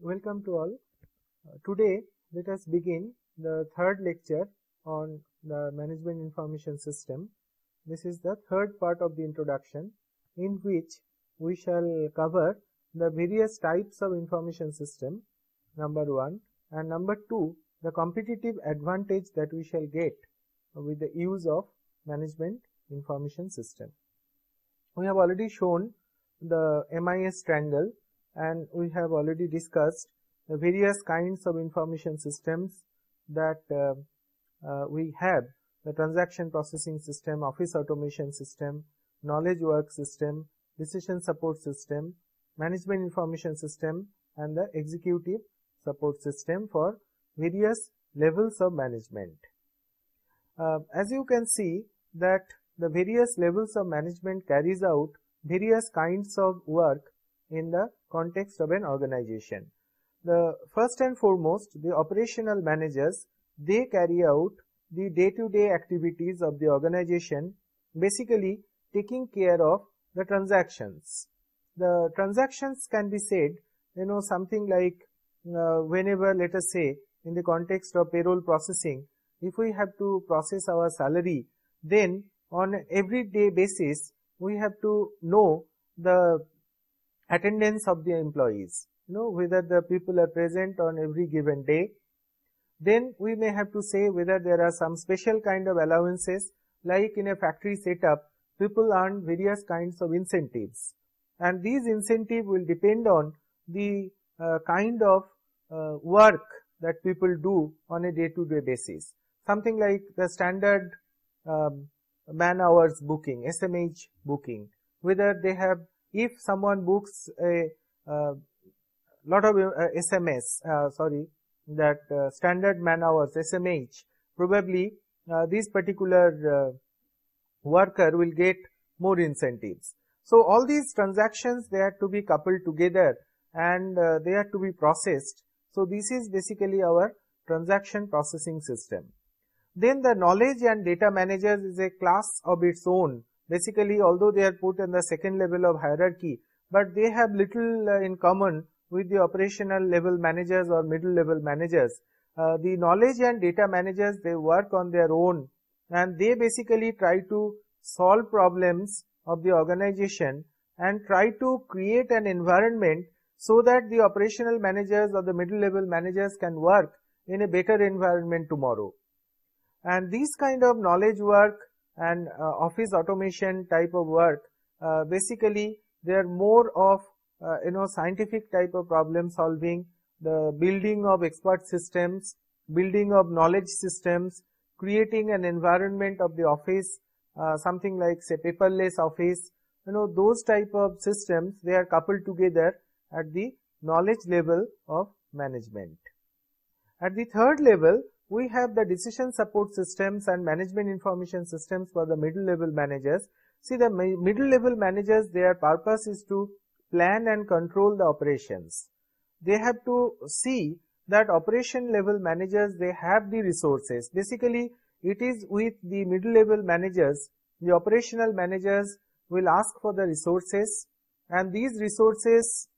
Welcome to all. Today let us begin the third lecture on the management information system. This is the third part of the introduction, in which we shall cover the various types of information system, number one, and number two, the competitive advantage that we shall get with the use of management information system. We have already shown the MIS triangle, and we have already discussed the various kinds of information systems that we have: the transaction processing system, office automation system, knowledge work system, decision support system, management information system, and the executive support system for various levels of management. As you can see that the various levels of management carries out various kinds of work in the context of an organization. The first and foremost, the operational managers, they carry out the day-to-day activities of the organization, basically taking care of the transactions. The transactions can be said, something like whenever, let us say, in the context of payroll processing, if we have to process our salary, then on an everyday basis, we have to know the attendance of the employees, whether the people are present on every given day. Then we may have to say whether there are some special kind of allowances, like in a factory setup, people earn various kinds of incentives. And these incentives will depend on the kind of work that people do on a day-to-day basis. Something like the standard man hours booking, SMH booking, whether they have, if someone books a lot of standard man hours, SMH, probably this particular worker will get more incentives. So all these transactions, they have to be coupled together and they have to be processed. So this is basically our transaction processing system. Then the knowledge and data managers is a class of its own. Basically, although they are put in the second level of hierarchy, but they have little in common with the operational level managers or middle level managers. The knowledge and data managers, they work on their own, and they basically try to solve problems of the organization and try to create an environment so that the operational managers or the middle level managers can work in a better environment tomorrow. And these kind of knowledge work and office automation type of work, basically they are more of scientific type of problem solving, the building of expert systems, building of knowledge systems, creating an environment of the office, something like say paperless office, those type of systems, they are coupled together at the knowledge level of management. At the third level, we have the decision support systems and management information systems for the middle level managers. See, the middle level managers, their purpose is to plan and control the operations. They have to see that operation level managers, they have the resources. Basically, it is with the middle level managers, the operational managers will ask for the resources, and these resources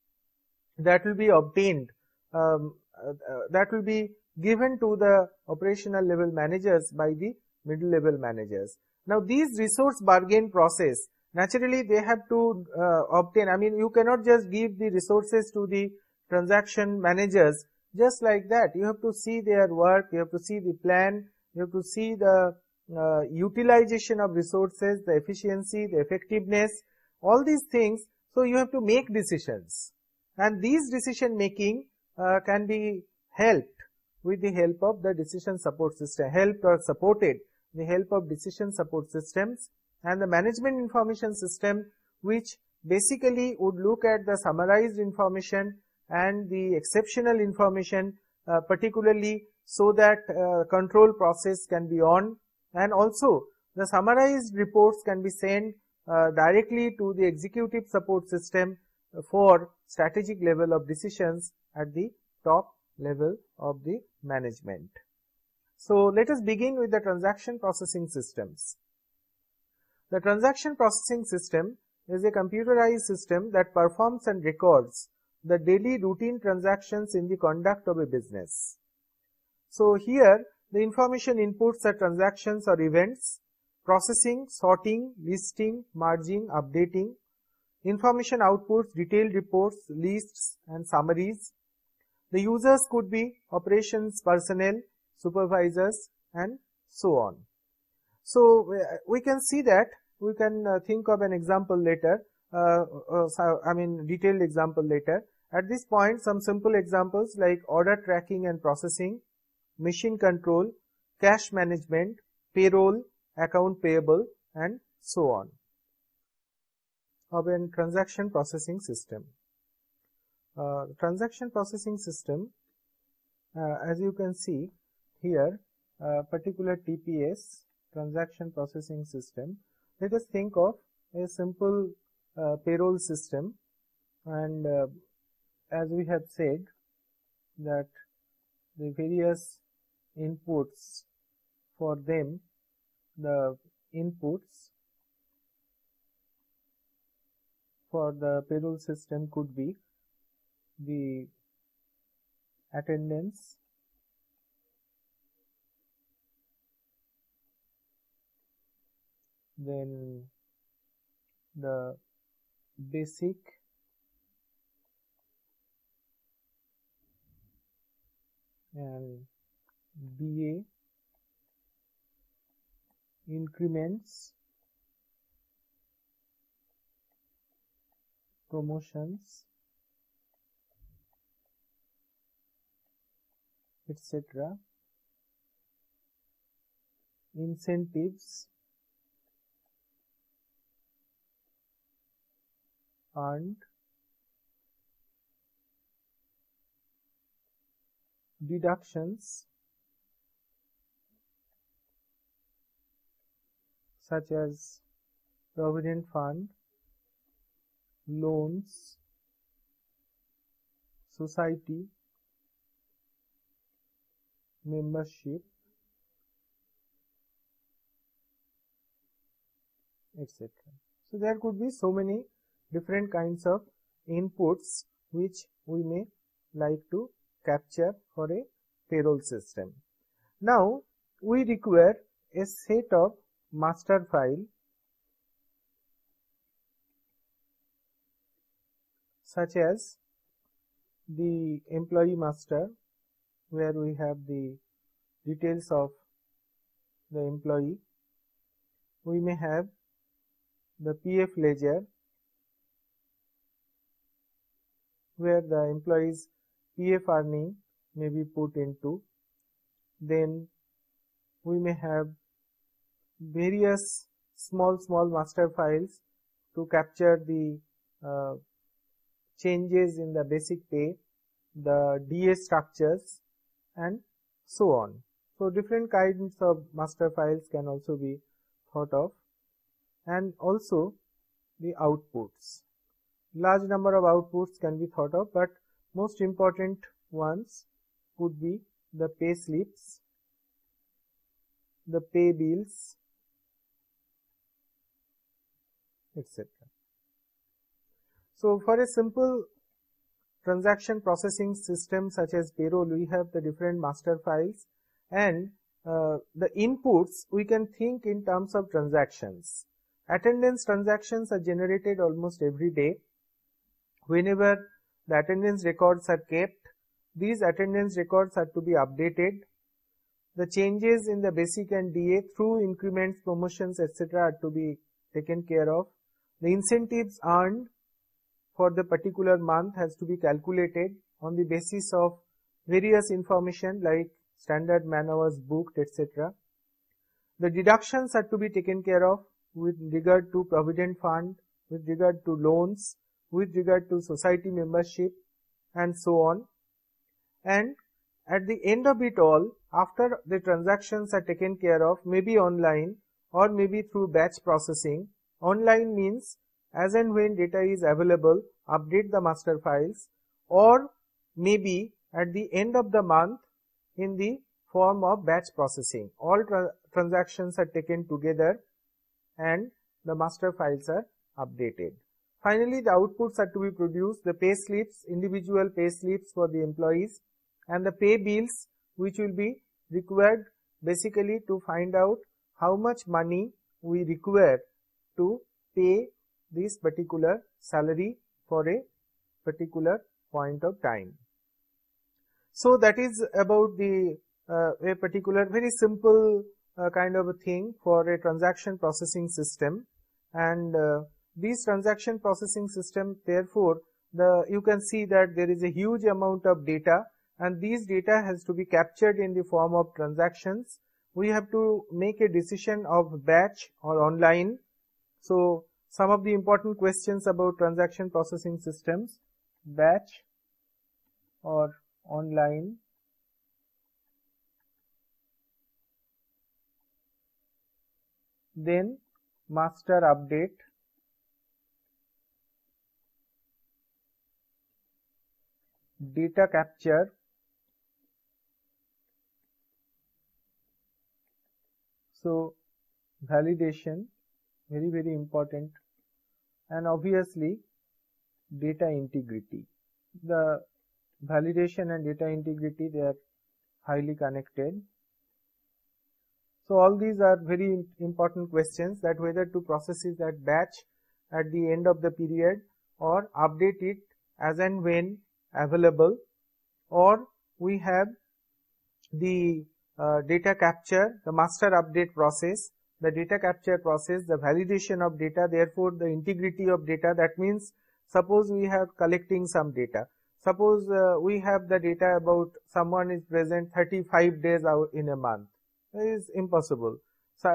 that will be obtained, that will be given to the operational level managers by the middle level managers. Now these resource bargain process, naturally they have to obtain, you cannot just give the resources to the transaction managers just like that. You have to see their work, you have to see the plan, you have to see the utilization of resources, the efficiency, the effectiveness, all these things. So you have to make decisions, and these decision making can be helped with the help of the decision support system, helped or supported the help of decision support systems, and the management information system, which basically would look at the summarized information and the exceptional information, particularly so that control process can be on, and also the summarized reports can be sent directly to the executive support system for strategic level of decisions at the top level of the management. So let us begin with the transaction processing systems. The transaction processing system is a computerized system that performs and records the daily routine transactions in the conduct of a business. So here the information inputs are transactions or events, processing, sorting, listing, merging, updating. Information outputs, detailed reports, lists and summaries. The users could be operations personnel, supervisors and so on. So we can see that, we can think of an example later, detailed example later. At this point, some simple examples like order tracking and processing, machine control, cash management, payroll, account payable and so on of a transaction processing system. Transaction processing system, as you can see here, particular TPS, transaction processing system. Let us think of a simple payroll system, and as we have said that the various inputs for them, the inputs for the payroll system could be the attendance, then the basic, and DA, increments, promotions, etc., incentives, earned, deductions such as provident fund, loans, society, membership, etc. So there could be so many different kinds of inputs which we may like to capture for a payroll system. Now we require a set of master file such as the employee master, where we have the details of the employee. We may have the PF ledger, where the employee's PF earning may be put into. Then we may have various small master files to capture the changes in the basic pay, the DA structures and so on. So different kinds of master files can also be thought of, and also the outputs. Large number of outputs can be thought of, but most important ones could be the pay slips, the pay bills, etc. So for a simple transaction processing system such as payroll, we have the different master files, and the inputs we can think in terms of transactions. Attendance transactions are generated almost every day. Whenever the attendance records are kept, these attendance records are to be updated. The changes in the basic and DA through increments, promotions, etc. are to be taken care of. The incentives earned for the particular month has to be calculated on the basis of various information like standard man hours booked, etc. The deductions are to be taken care of with regard to provident fund, with regard to loans, with regard to society membership and so on. And at the end of it all, after the transactions are taken care of, maybe online or maybe through batch processing. Online means as and when data is available, update the master files, or maybe at the end of the month in the form of batch processing. All transactions are taken together and the master files are updated. Finally, the outputs are to be produced, the pay slips, individual pay slips for the employees, and the pay bills, which will be required basically to find out how much money we require to pay this particular salary for a particular point of time. So that is about the a particular very simple kind of a thing for a transaction processing system. And these transaction processing system, therefore you can see that there is a huge amount of data, and these data has to be captured in the form of transactions. We have to make a decision of batch or online. So some of the important questions about transaction processing systems: batch or online, then master update, data capture, so validation, very important, and obviously data integrity. The validation and data integrity, they are highly connected. So all these are very important questions, that whether to process it at batch at the end of the period or update it as and when available, or we have the data capture, the master update process, the data capture process, the validation of data, therefore the integrity of data. That means suppose we have collecting some data. Suppose we have the data about someone is present 35 days out in a month. It is impossible. So,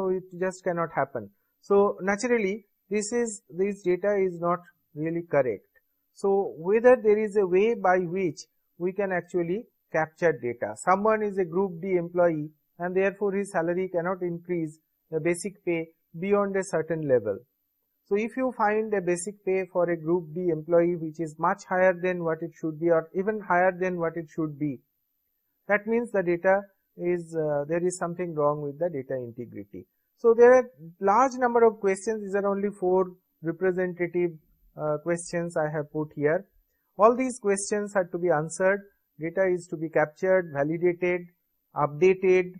it just cannot happen. So naturally, this data is not really correct. So whether there is a way by which we can actually capture data. Someone is a group D employee and therefore his salary cannot increase the basic pay beyond a certain level. So if you find a basic pay for a group D employee which is much higher than what it should be, or even higher than what it should be, that means the data is, there is something wrong with the data integrity. So there are large number of questions. These are only 4 representative questions I have put here. All these questions have to be answered. Data is to be captured, validated, updated,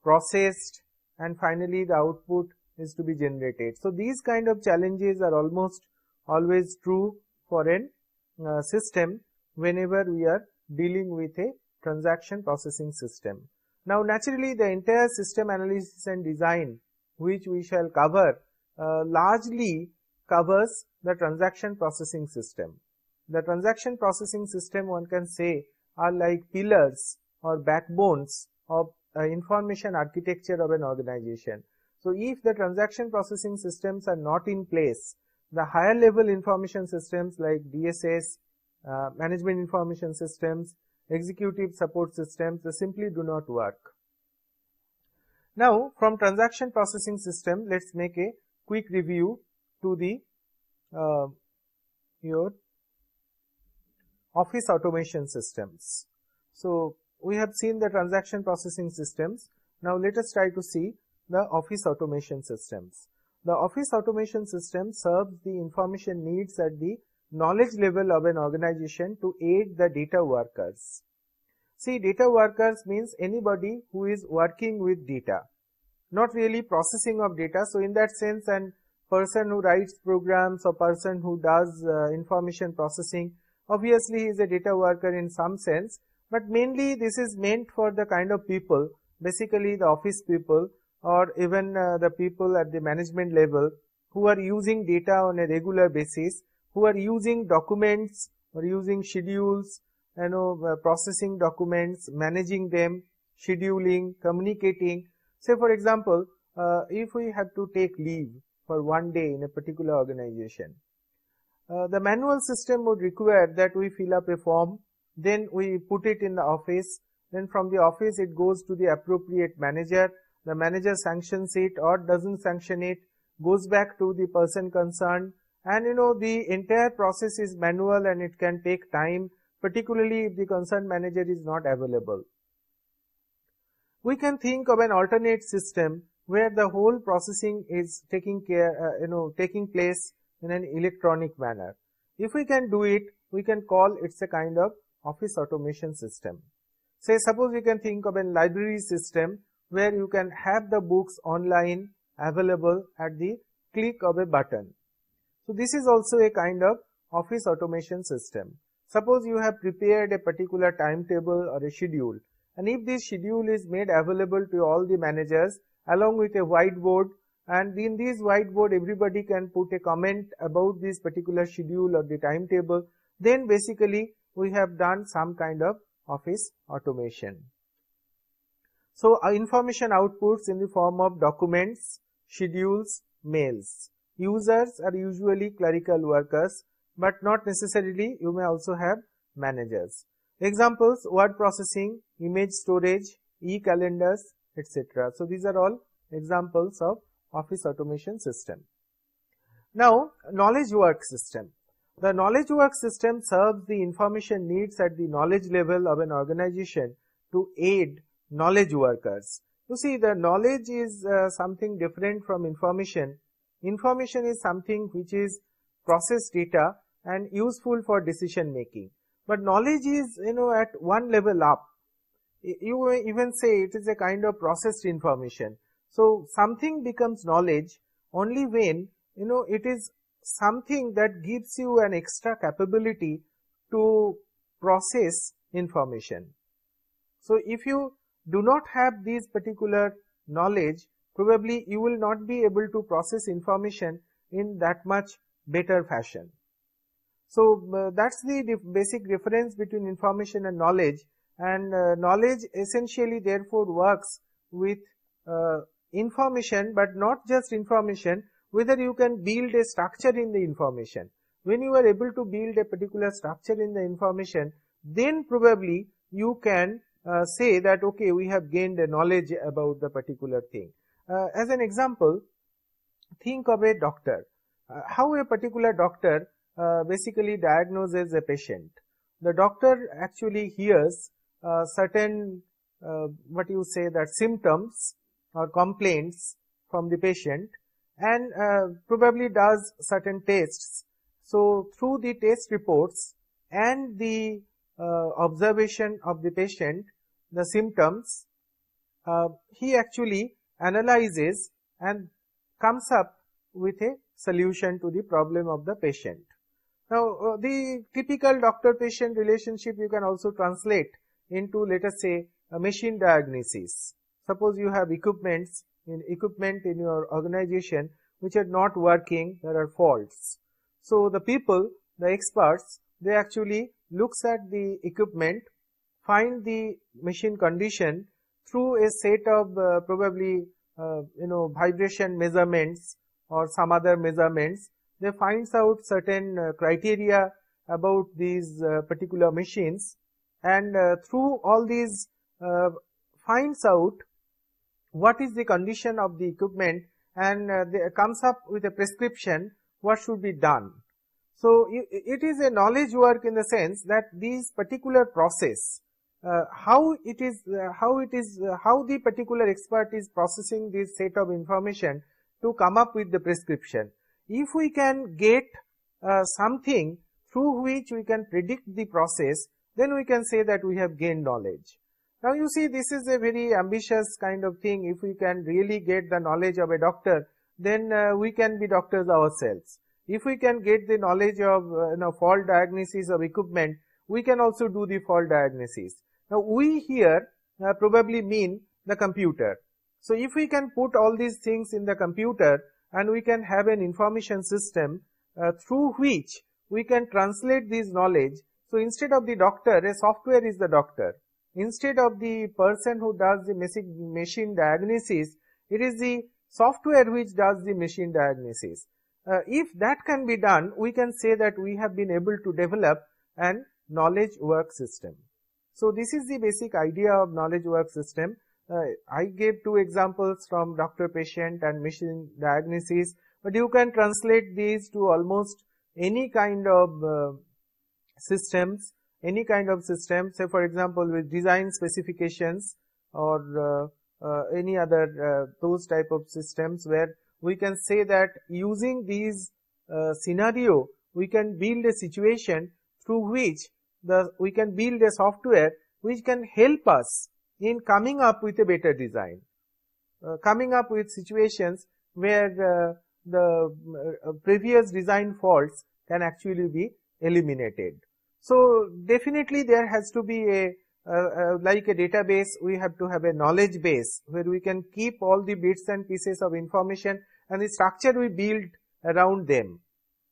processed, and finally the output is to be generated. So these kind of challenges are almost always true for a system whenever we are dealing with a transaction processing system. Now naturally the entire system analysis and design which we shall cover largely covers the transaction processing system. The transaction processing system, one can say, are like pillars or backbones of information architecture of an organization. So if the transaction processing systems are not in place, the higher level information systems like DSS, management information systems, executive support systems, they simply do not work. Now from transaction processing system, let's make a quick review to the your office automation systems. So we have seen the transaction processing systems. Now let us try to see the office automation systems. The office automation system serves the information needs at the knowledge level of an organization to aid the data workers. See, data workers means anybody who is working with data, not really processing of data. So in that sense, an person who writes programs or person who does information processing, obviously he is a data worker in some sense, but mainly this is meant for the kind of people, basically the office people, or even the people at the management level who are using data on a regular basis, who are using documents or using schedules, processing documents, managing them, scheduling, communicating. Say for example, if we have to take leave for one day in a particular organization, the manual system would require that we fill up a form, then we put it in the office, then from the office it goes to the appropriate manager, the manager sanctions it or doesn't sanction it, goes back to the person concerned, and the entire process is manual and it can take time, particularly if the concerned manager is not available. We can think of an alternate system where the whole processing is taking place in an electronic manner. If we can do it, we can call it's a kind of office automation system. Say suppose you can think of a library system where you can have the books online available at the click of a button. So this is also a kind of office automation system. Suppose you have prepared a particular timetable or a schedule, and if this schedule is made available to all the managers along with a whiteboard, and in this whiteboard everybody can put a comment about this particular schedule or the timetable, then basically we have done some kind of office automation. So our information outputs in the form of documents, schedules, mails. Users are usually clerical workers, but not necessarily. You may also have managers. Examples: word processing, image storage, e-calendars, etc. So these are all examples of office automation system. Now, knowledge work system. The knowledge work system serves the information needs at the knowledge level of an organization to aid knowledge workers. You see, the knowledge is something different from information. Information is something which is processed data and useful for decision making. But knowledge is, at one level up. You may even say it is a kind of processed information. So something becomes knowledge only when, it is something that gives you an extra capability to process information. So if you do not have this particular knowledge, probably you will not be able to process information in that much better fashion. So that's the basic difference between information and knowledge. And knowledge essentially therefore works with information, but not just information, whether you can build a structure in the information. When you are able to build a particular structure in the information, then probably you can say that, okay, we have gained a knowledge about the particular thing. As an example, think of a doctor. How a particular doctor basically diagnoses a patient. The doctor actually hears certain, symptoms or complaints from the patient, and probably does certain tests. So through the test reports and the observation of the patient, the symptoms, he actually analyzes and comes up with a solution to the problem of the patient. Now, the typical doctor-patient relationship you can also translate into, let us say, a machine diagnosis. Suppose you have equipment in your organization which are not working, there are faults. So the people, the experts, they actually looks at the equipment, find the machine condition through a set of vibration measurements or some other measurements. They finds out certain criteria about these particular machines, and through all these finds out what is the condition of the equipment, and comes up with a prescription what should be done. So it is a knowledge work in the sense that this particular process, how the particular expert is processing this set of information to come up with the prescription. If we can get something through which we can predict the process, then we can say that we have gained knowledge. Now you see, this is a very ambitious kind of thing. If we can really get the knowledge of a doctor, then we can be doctors ourselves. If we can get the knowledge of fault diagnosis of equipment, we can also do the fault diagnosis. Now we here probably mean the computer. So if we can put all these things in the computer, and we can have an information system through which we can translate this knowledge. So instead of the doctor, a software is the doctor. Instead of the person who does the machine diagnosis, it is the software which does the machine diagnosis. If that can be done, we can say that we have been able to develop an knowledge work system. So this is the basic idea of knowledge work system. I gave two examples from doctor-patient and machine diagnosis, but you can translate these to almost any kind of systems, say for example with design specifications or any other those type of systems, where we can say that using these scenario, we can build a situation through which we can build a software which can help us in coming up with a better design, coming up with situations where the previous design faults can actually be eliminated. So definitely there has to be a like a database, we have to have a knowledge base where we can keep all the bits and pieces of information and the structure we build around them.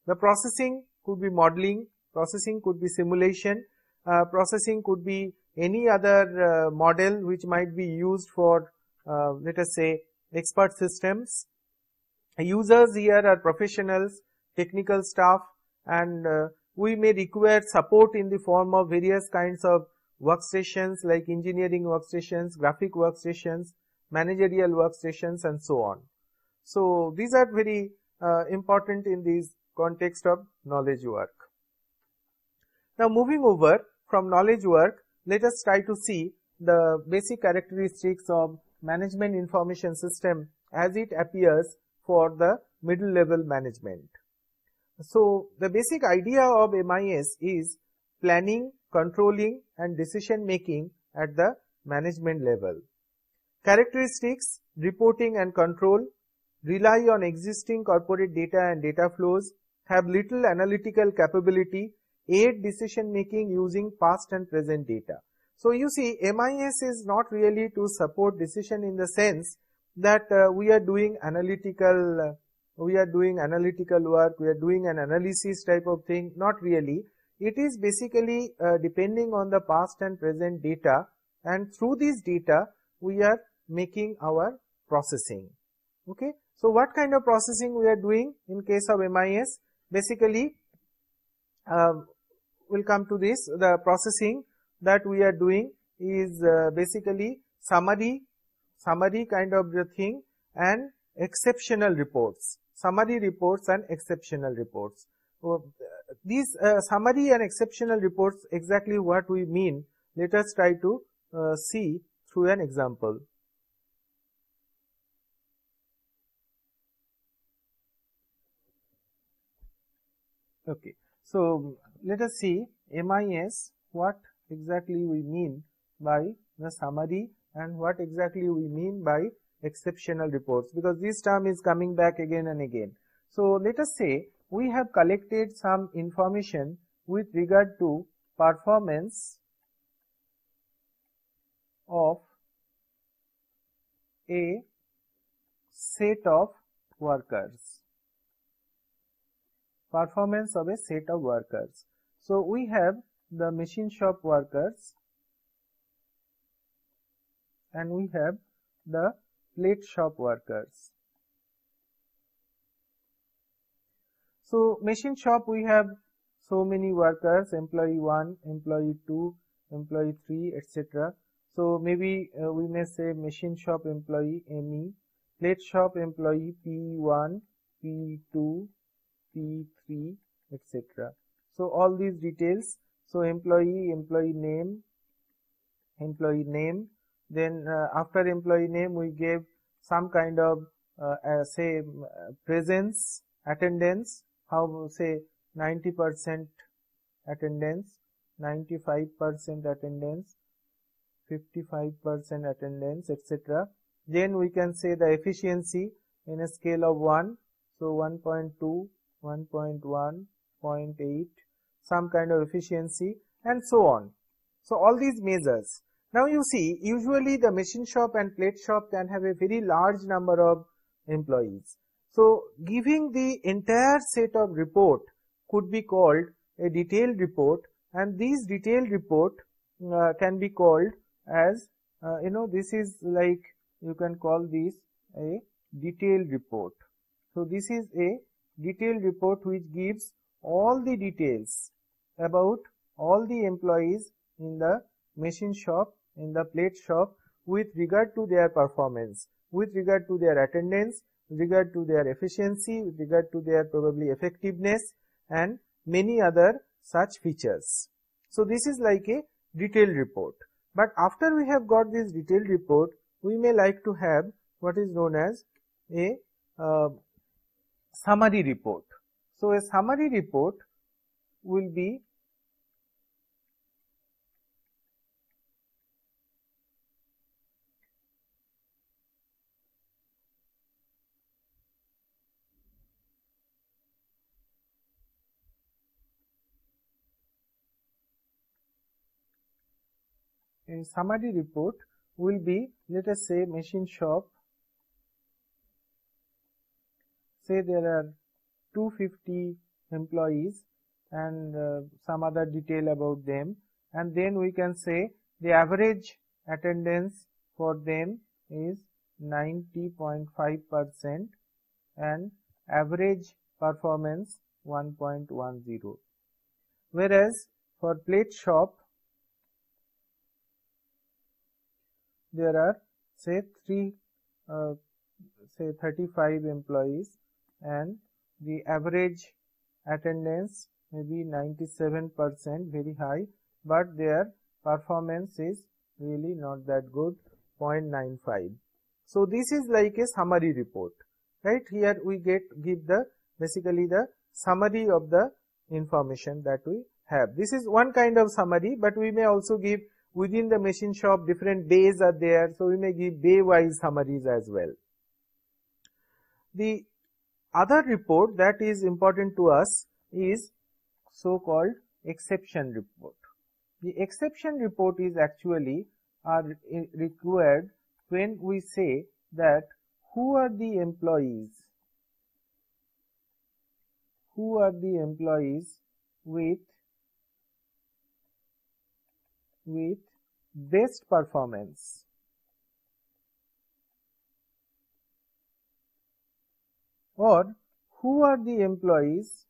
The processing could be modeling, processing could be simulation, processing could be any other model which might be used for let us say expert systems. Users here are professionals, technical staff, and we may require support in the form of various kinds of workstations like engineering workstations, graphic workstations, managerial workstations, and so on. So these are very important in this context of knowledge work. Now moving over from knowledge work, let us try to see the basic characteristics of management information system as it appears for the middle level management. So the basic idea of MIS is planning, controlling, and decision making at the management level. Characteristics: reporting and control, rely on existing corporate data and data flows, have little analytical capability, aid decision making using past and present data. So you see, MIS is not really to support decision in the sense that we are doing analytical work, we are doing an analysis type of thing. Not really. It is basically depending on the past and present data, and through this data we are making our processing. Okay. So what kind of processing we are doing in case of MIS? Basically, we'll come to this. The processing that we are doing is basically summary kind of the thing, and exceptional reports, summary reports and exceptional reports. These summary and exceptional reports, exactly what we mean, let us try to see through an example. Okay, so let us see MIS, what exactly we mean by the summary and what exactly we mean by exceptional reports, because this term is coming back again and again. So let us say we have collected some information with regard to performance of a set of workers. Performance of a set of workers. So we have the machine shop workers and we have the plate shop workers. So machine shop, we have so many workers, employee 1, employee 2, employee 3, etc. So maybe we may say machine shop employee ME, plate shop employee P1, P2, P3, etc. So all these details. So employee name, then after employee name we gave some kind of say presence, attendance, how say 90% attendance, 95% attendance, 55% attendance, etc. Then we can say the efficiency in a scale of 1, so 1.2, 1.1, 0.8, some kind of efficiency, and so on. So all these measures. Now you see, usually the machine shop and plate shop can have a very large number of employees. So giving the entire set of report could be called a detailed report, and these detailed report can be called as this is like, you can call this a detailed report. So this is a detailed report which gives all the details about all the employees in the machine shop, in the plate shop, with regard to their performance, with regard to their attendance, with regard to their efficiency, with regard to their probably effectiveness, and many other such features. So this is like a detailed report. But after we have got this detailed report, we may like to have what is known as a summary report. So a summary report will be let us say machine shop, say there are 250 employees and some other detail about them, and then we can say the average attendance for them is 90.5% and average performance 1.10. Whereas for plate shop there are say 35 employees and the average attendance may be 97%, very high, but their performance is really not that good, 0.95. So this is like a summary report, right? Here we give the basically the summary of the information that we have. This is one kind of summary, but we may also give within the machine shop different bays are there, so we may give bay wise summaries as well. The other report that is important to us is so-called exception report. The exception report is actually required when we say that who are the employees with best performance, or who are the employees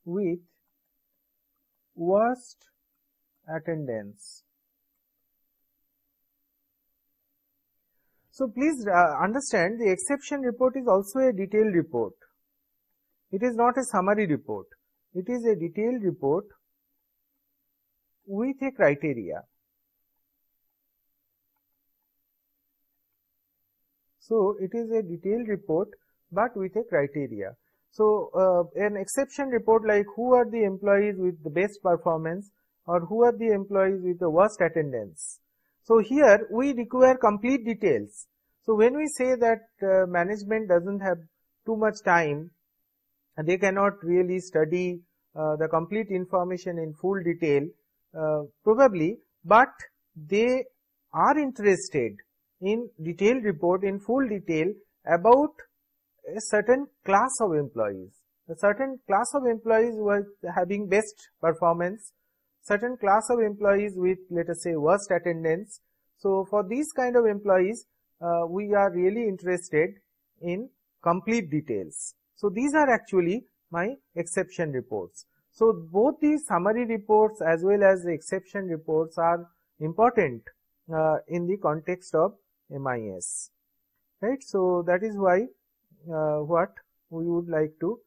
with worst attendance. So please understand, the exception report is also a detailed report. It is not a summary report. It is a detailed report with a criteria. So it is a detailed report but with a criteria. So an exception report like who are the employees with the best performance or who are the employees with the worst attendance. So here we require complete details. So when we say that management doesn't have too much time, and they cannot really study the complete information in full detail, probably, but they are interested in detailed report in full detail about a certain class of employees, a certain class of employees who are having best performance, certain class of employees with, let us say, worst attendance. So for these kind of employees, we are really interested in complete details. So these are actually my exception reports. So both these summary reports as well as the exception reports are important in the context of MIS, right? So that is why what we would like to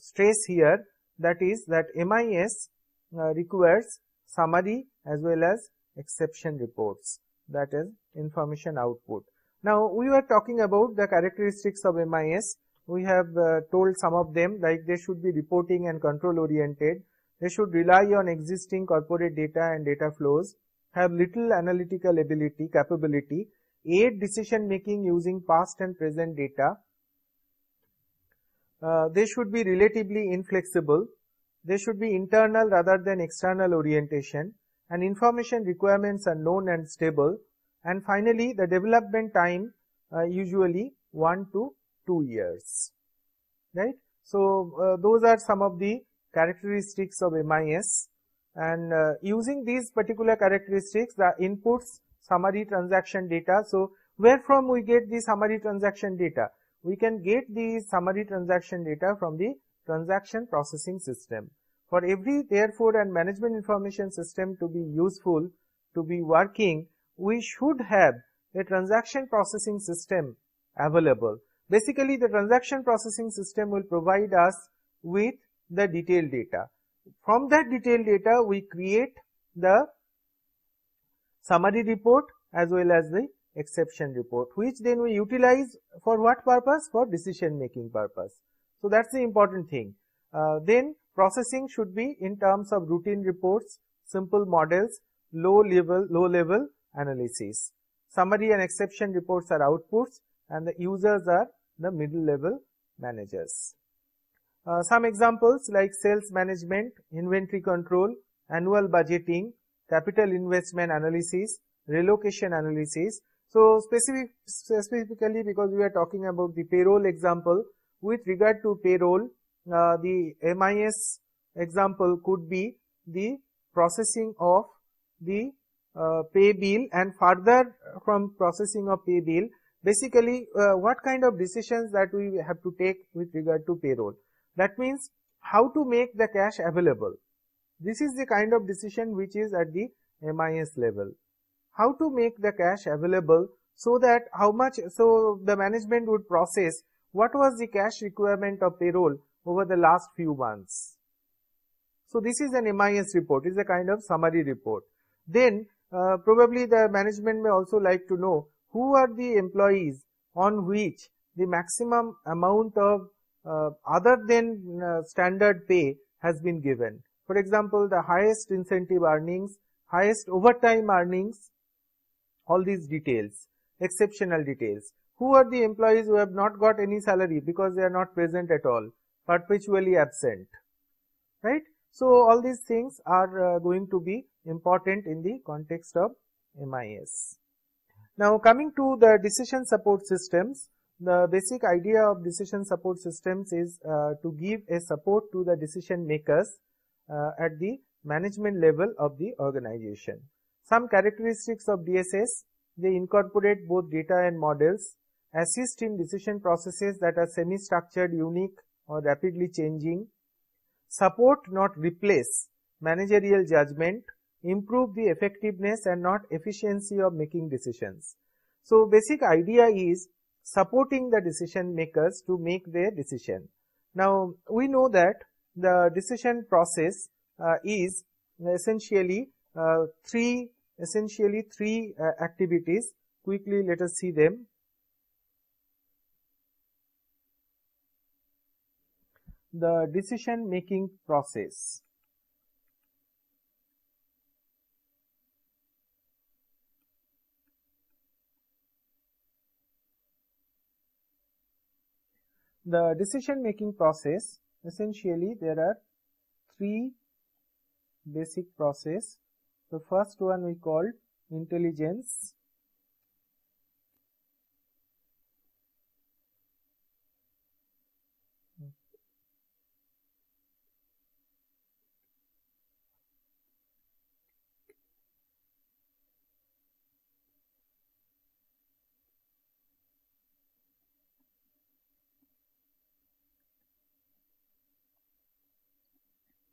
stress here, that is that MIS requires summary as well as exception reports, that is information output. Now we were talking about the characteristics of MIS. We have told some of them, like they should be reporting and control oriented, they should rely on existing corporate data and data flows, have little analytical capability, aid decision making using past and present data. They should be relatively inflexible. They should be internal rather than external orientation, and information requirements are known and stable. And finally, the development time usually 1 to 2 years, right? So those are some of the characteristics of MIS, and using these particular characteristics, the inputs summary transaction data. So where from we get the summary transaction data? We can get the summary transaction data from the transaction processing system. For every therefore and management information system to be useful, to be working, we should have a transaction processing system available. Basically, the transaction processing system will provide us with the detailed data. From that detailed data, we create the summary report as well as the exception report, which then we utilize for what purpose? For decision making purpose. So that's the important thing. Then processing should be in terms of routine reports, simple models, low level analysis. Summary and exception reports are outputs, and the users are the middle level managers. Some examples like sales management, inventory control, annual budgeting, capital investment analysis, relocation analysis. So specifically because we are talking about the payroll example, with regard to payroll, the MIS example could be the processing of the pay bill, and further from processing of pay bill, basically what kind of decisions that we have to take with regard to payroll. That means how to make the cash available. This is the kind of decision which is at the MIS level. How to make the cash available, so that how much, so the management would process what was the cash requirement of payroll over the last few months. So this is an MIS report, is a kind of summary report. Then probably the management may also like to know who are the employees on which the maximum amount of other than standard pay has been given. For example, the highest incentive earnings, highest overtime earnings, all these details, exceptional details. Who are the employees who have not got any salary because they are not present at all, perpetually absent, right? So all these things are going to be important in the context of MIS. Now coming to the decision support systems, the basic idea of decision support systems is to give a support to the decision makers at the management level of the organization. Some characteristics of DSS: they incorporate both data and models, assist in decision processes that are semi-structured, unique or rapidly changing, support not replace managerial judgment, improve the effectiveness and not efficiency of making decisions. So basic idea is supporting the decision makers to make their decision. Now we know that the decision process is essentially three activities. Quickly let us see them. The decision making process. The decision making process, essentially there are three basic process. The first one we called intelligence.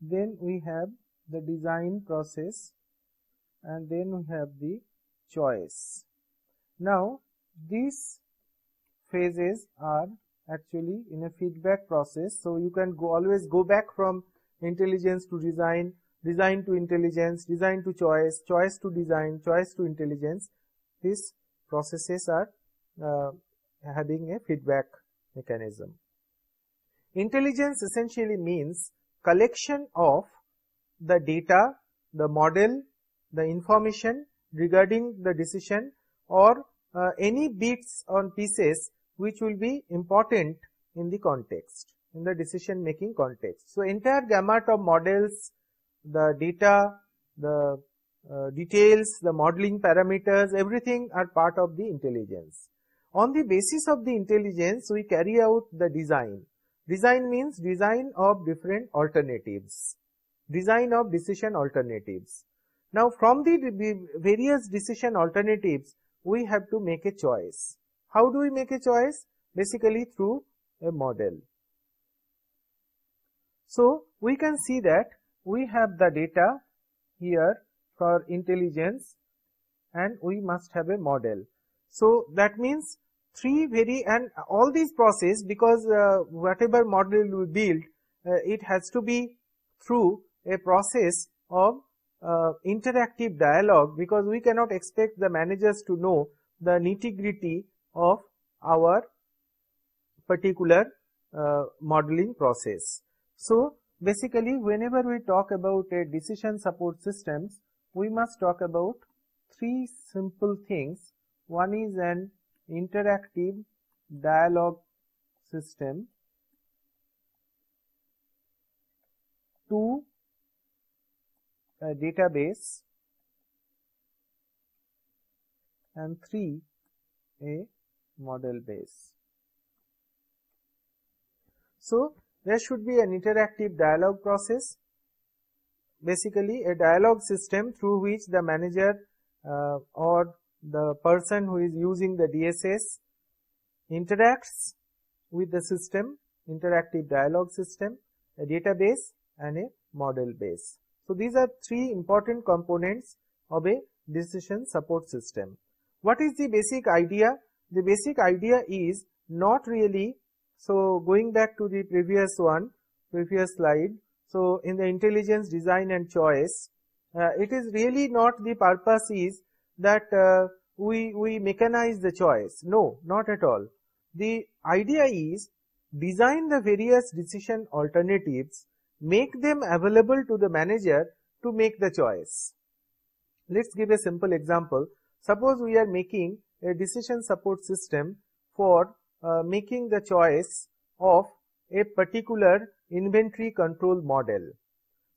Then we have the design process, and then we have the choice. Now these phases are actually in a feedback process, so you can always go back from intelligence to design, design to intelligence, design to choice, choice to design, choice to intelligence. These processes are having a feedback mechanism. Intelligence essentially means collection of the data, the model, the information regarding the decision, or any bits or pieces which will be important in the context, in the decision making context. So entire gamut of models, the data, the details, the modeling parameters, everything are part of the intelligence. On the basis of the intelligence, we carry out the design. Design means design of different alternatives, design of decision alternatives. Now from the various decision alternatives, we have to make a choice. How do we make a choice? Basically through a model. So we can see that we have the data here for intelligence, and we must have a model. So that means and all these process, because whatever model we build, it has to be through a process of interactive dialogue, because we cannot expect the managers to know the nitty-gritty of our particular modeling process. So basically, whenever we talk about a decision support systems, we must talk about three simple things. One is an interactive dialogue system, two, a database, and three, a model base. So there should be an interactive dialogue process, basically a dialogue system through which the manager or the person who is using the DSS interacts with the system, interactive dialogue system, a database and a model base. So these are three important components of a decision support system. What is the basic idea? The basic idea is not really, so going back to the previous slide, so in the intelligence, design and choice, it is really not the purpose is that we mechanize the choice. No, not at all. The idea is design the various decision alternatives, make them available to the manager to make the choice. Let's give a simple example. Suppose we are making a decision support system for making the choice of a particular inventory control model.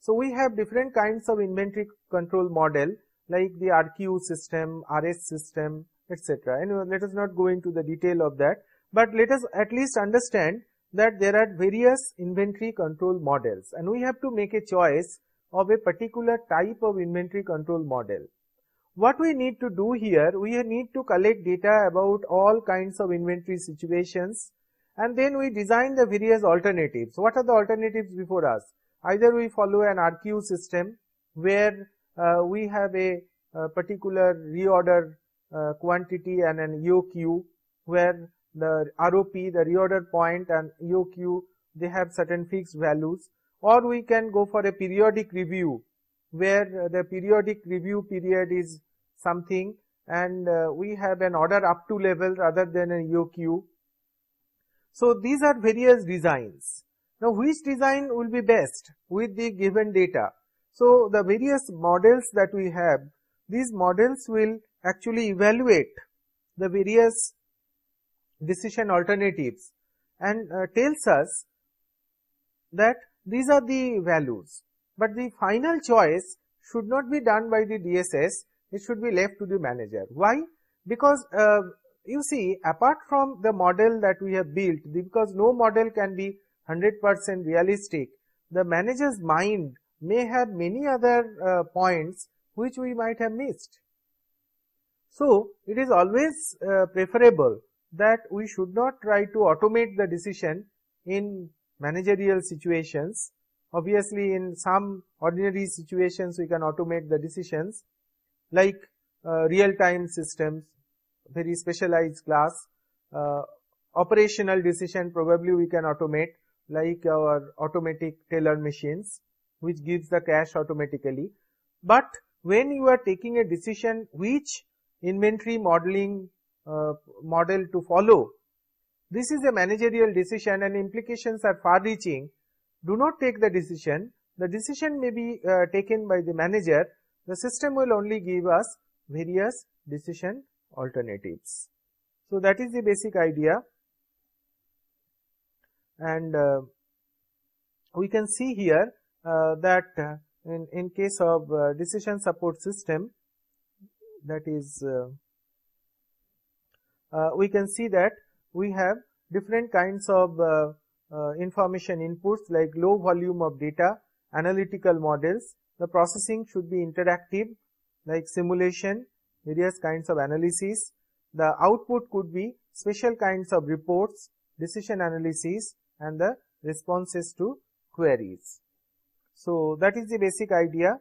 So we have different kinds of inventory control model like the RQ system, RS system, etc. And let us not go into the detail of that, but let us at least understand that there are various inventory control models and we have to make a choice of a particular type of inventory control model. What we need to do here, we need to collect data about all kinds of inventory situations and then we design the various alternatives. What are the alternatives before us? Either we follow an RQ system where we have a particular reorder quantity and an EOQ where the ROP, the reorder point and EOQ, they have certain fixed values, or we can go for a periodic review where the periodic review period is something and we have an order up to level rather than an EOQ. So these are various designs. Now which design will be best with the given data? So the various models that we have, these models will actually evaluate the various decision alternatives and tells us that these are the values. But the final choice should not be done by the DSS, it should be left to the manager. Why? Because you see, apart from the model that we have built, because no model can be 100% realistic, the manager's mind may have many other points which we might have missed. So it is always preferable that we should not try to automate the decision in managerial situations. Obviously in some ordinary situations we can automate the decisions like real-time systems, very specialized class, operational decision probably we can automate like our automatic teller machines which gives the cash automatically. But when you are taking a decision which inventory modeling model to follow, this is a managerial decision and implications are far-reaching. Do not take the decision. The decision may be taken by the manager. The system will only give us various decision alternatives. So that is the basic idea, and we can see here that in case of decision support system, that is we can see that we have different kinds of information inputs like low volume of data, analytical models. The processing should be interactive like simulation, various kinds of analysis. The output could be special kinds of reports, decision analysis and the responses to queries. So that is the basic idea.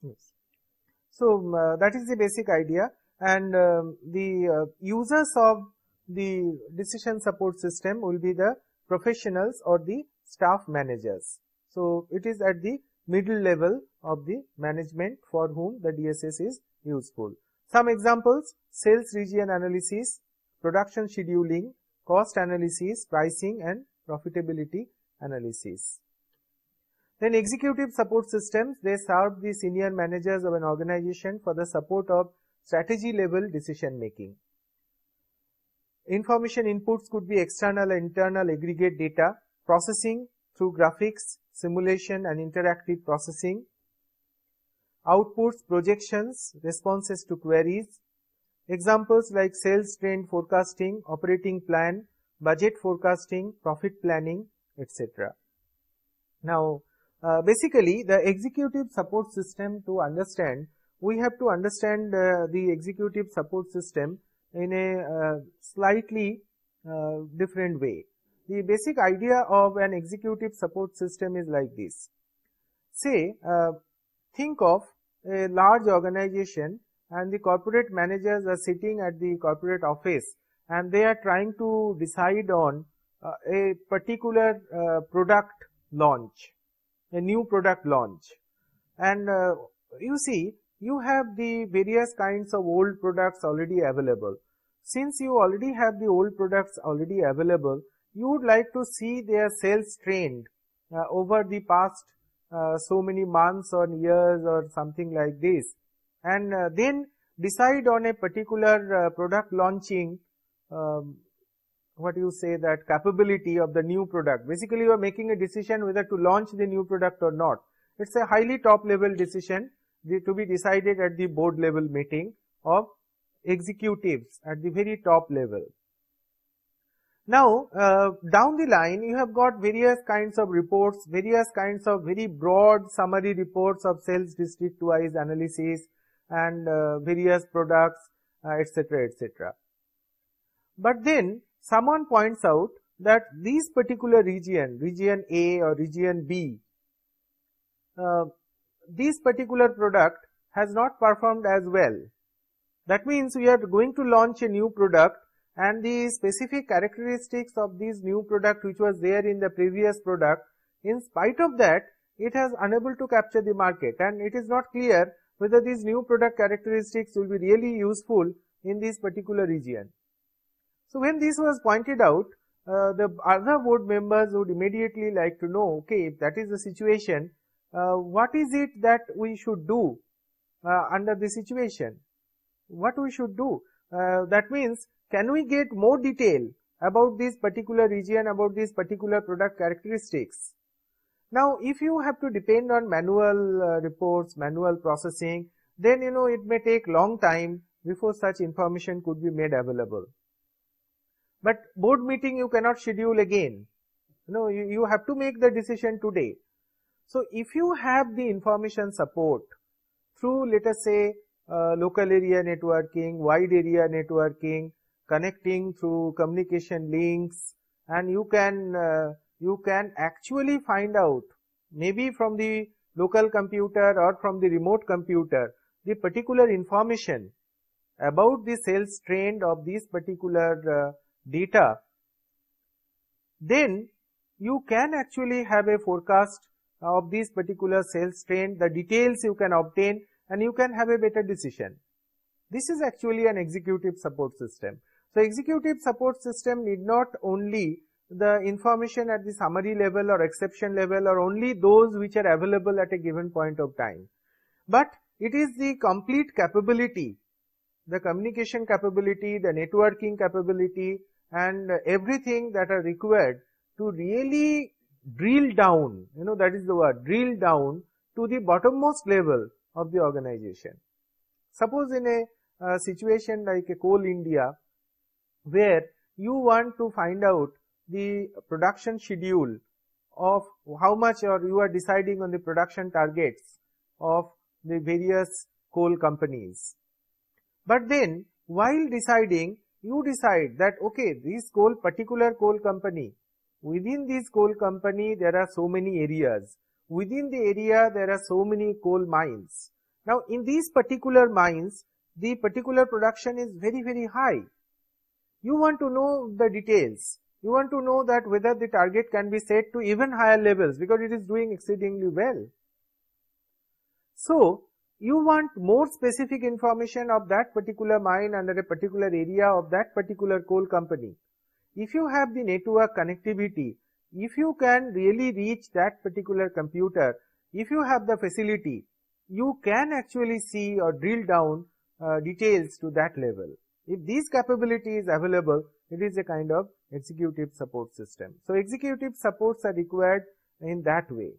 Yes. So that is the basic idea, and the users of the decision support system will be the professionals or the staff managers. So it is at the middle level of the management for whom the DSS is useful. Some examples: sales region analysis, production scheduling, cost analysis, pricing and profitability analysis. Then executive support systems, they serve the senior managers of an organization for the support of strategy level decision making. Information inputs could be external and internal aggregate data, processing through graphics, simulation and interactive processing, outputs, projections, responses to queries. Examples like sales trend forecasting, operating plan, budget forecasting, profit planning, etc. Now, basically the executive support system, to understand, we have to understand the executive support system in a slightly different way. The basic idea of an executive support system is like this. Say, think of a large organization and the corporate managers are sitting at the corporate office and they are trying to decide on a particular product launch, a new product launch. And you see, you have the various kinds of old products already available. Since you already have the old products already available, you would like to see their sales trend over the past so many months or years or something like this, and then decide on a particular product launching, what you say, that capability of the new product. Basically, you are making a decision whether to launch the new product or not. It's a highly top level decision to be decided at the board level meeting of executives at the very top level. Now, down the line, you have got various kinds of reports, various kinds of very broad summary reports of sales district-wise analysis and various products, etc., etc. But then, someone points out that this particular region, region A or region B, this particular product has not performed as well. That means we are going to launch a new product, and the specific characteristics of this new product which was there in the previous product, in spite of that, it has unable to capture the market, and it is not clear whether these new product characteristics will be really useful in this particular region. So when this was pointed out, the other board members would immediately like to know, okay, if that is the situation, what is it that we should do under this situation? What we should do? That means, can we get more detail about this particular region, about this particular product characteristics? Now, if you have to depend on manual reports, manual processing, then it may take long time before such information could be made available. But board meeting you cannot schedule again. You have to make the decision today. So if you have the information support through, let us say, local area networking, wide area networking, connecting through communication links, and you can actually find out, maybe from the local computer or from the remote computer, the particular information about the sales trend of this particular data, then you can actually have a forecast of this particular sales trend, the details you can obtain, and you can have a better decision. This is actually an executive support system. So executive support system need not only the information at the summary level or exception level or only those which are available at a given point of time, but it is the complete capability, the communication capability, the networking capability, and everything that are required to really drill down, that is the word, drill down to the bottommost level of the organization. Suppose in a situation like a Coal India, where you want to find out the production schedule of how much, or you are deciding on the production targets of the various coal companies. But then, while deciding, you decide that, okay, this particular coal company, within this coal company there are so many areas, within the area there are so many coal mines, Now in these particular mines, the particular production is very, very high. You want to know the details. You want to know that whether the target can be set to even higher levels because it is doing exceedingly well. So you want more specific information of that particular mine under a particular area of that particular coal company. If you have the network connectivity, if you can really reach that particular computer, if you have the facility, you can actually see or drill down details to that level. If these capability is available, it is a kind of executive support system. So executive supports are required in that way,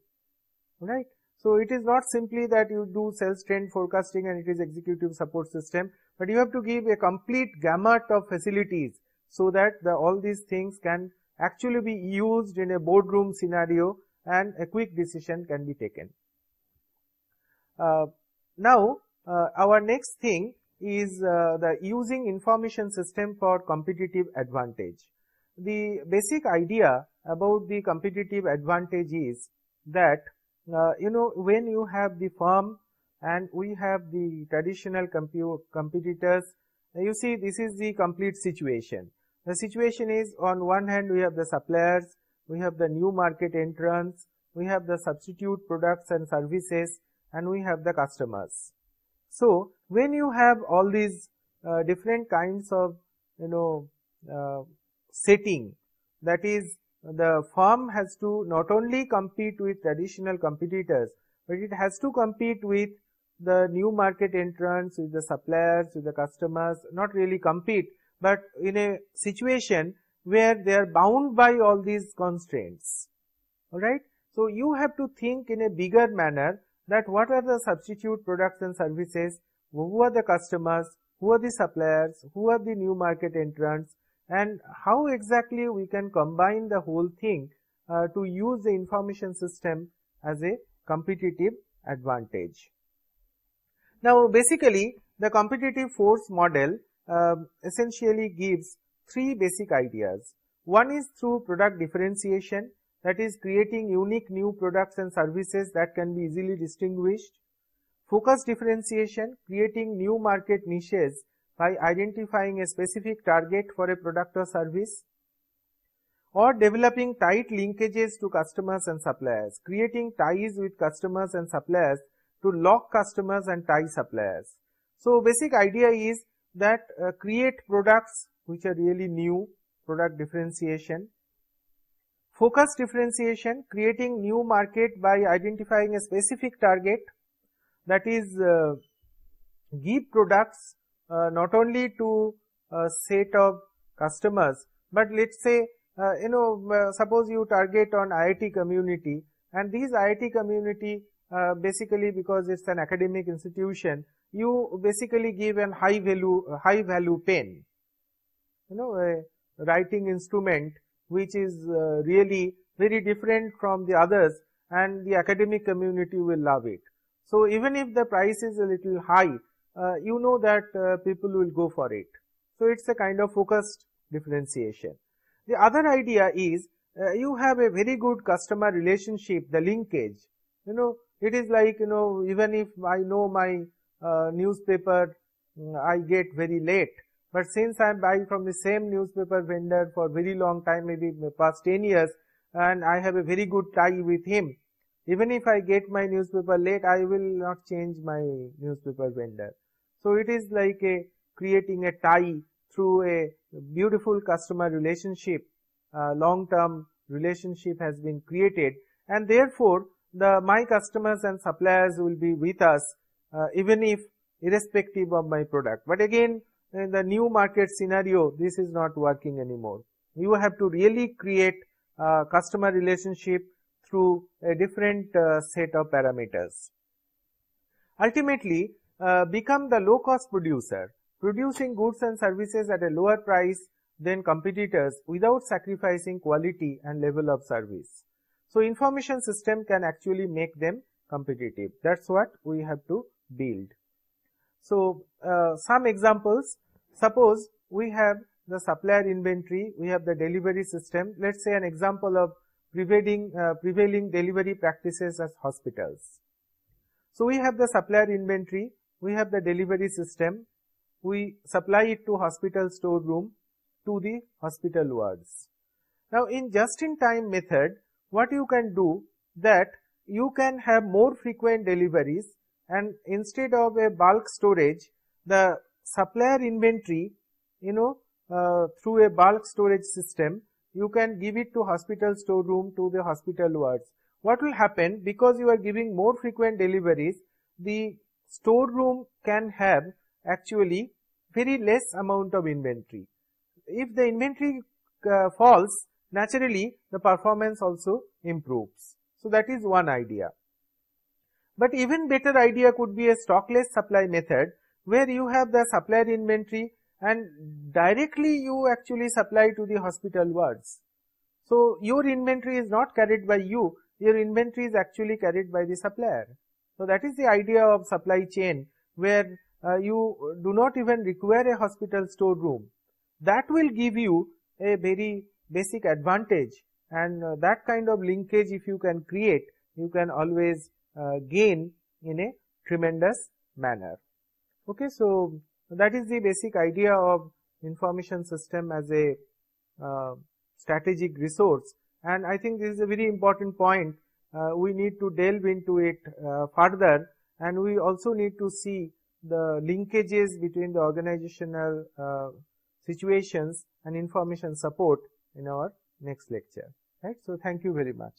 right? So it is not simply that you do sales trend forecasting and it is executive support system, but you have to give a complete gamut of facilities so that all these things can actually be used in a boardroom scenario and a quick decision can be taken. Now our next thing is the using information system for competitive advantage. The basic idea about the competitive advantage is that when you have the firm and we have the traditional competitors, you see this is the complete situation. The situation is, on one hand we have the suppliers, we have the new market entrants, we have the substitute products and services, and we have the customers. So when you have all these different kinds of setting, that is, the firm has to not only compete with traditional competitors, but it has to compete with the new market entrants, with the suppliers, with the customers, not really compete, but in a situation where they are bound by all these constraints. Alright? So you have to think in a bigger manner that what are the substitute products and services, who are the customers, who are the suppliers, who are the new market entrants, and how exactly we can combine the whole thing to use the information system as a competitive advantage. Now basically the competitive force model essentially gives three basic ideas. One is through product differentiation, that is creating unique new products and services that can be easily distinguished. Focus differentiation, creating new market niches by identifying a specific target for a product or service, or developing tight linkages to customers and suppliers, creating ties with customers and suppliers to lock customers and tie suppliers. So basic idea is that create products which are really new, product differentiation. Focus differentiation, creating new market by identifying a specific target, that is give products not only to a set of customers, but let's say suppose you target on IIT community, and these IIT community basically, because it's an academic institution, you basically give an high value pen, a writing instrument which is really very different from the others, and the academic community will love it. So even if the price is a little high, you know that people will go for it. So it's a kind of focused differentiation. The other idea is you have a very good customer relationship, the linkage. It is like, even if I know my newspaper, I get very late. But since I am buying from the same newspaper vendor for very long time, maybe past 10 years, and I have a very good tie with him, even if I get my newspaper late, I will not change my newspaper vendor. So it is like creating a tie through a beautiful customer relationship. Long-term relationship has been created, and therefore my customers and suppliers will be with us even if irrespective of my product. But again, in the new market scenario, this is not working anymore. You have to really create customer relationship through a different set of parameters. Ultimately, become the low-cost producer, producing goods and services at a lower price than competitors without sacrificing quality and level of service. So information system can actually make them competitive. That's what we have to build. So some examples, suppose we have the supplier inventory, we have the delivery system. Let's say an example of prevailing delivery practices as hospitals. So we have the supplier inventory, we have the delivery system, we supply it to hospital storeroom, to the hospital wards. Now in just-in-time method, what you can do that you can have more frequent deliveries, and instead of a bulk storage, the supplier inventory, through a bulk storage system, you can give it to hospital storeroom, to the hospital wards. What will happen, because you are giving more frequent deliveries, the storeroom can have actually very less amount of inventory. If the inventory falls, naturally the performance also improves. So that is one idea. But even better idea could be a stockless supply method, where you have the supplier inventory and directly you actually supply to the hospital wards. So your inventory is not carried by you, your inventory is actually carried by the supplier. So that is the idea of supply chain, where you do not even require a hospital storeroom. That will give you a very basic advantage, and that kind of linkage if you can create, you can always gain in a tremendous manner. Okay, so that is the basic idea of information system as a strategic resource, and I think this is a very important point. We need to delve into it further, and we also need to see the linkages between the organizational situations and information support in our next lecture. Right? So thank you very much.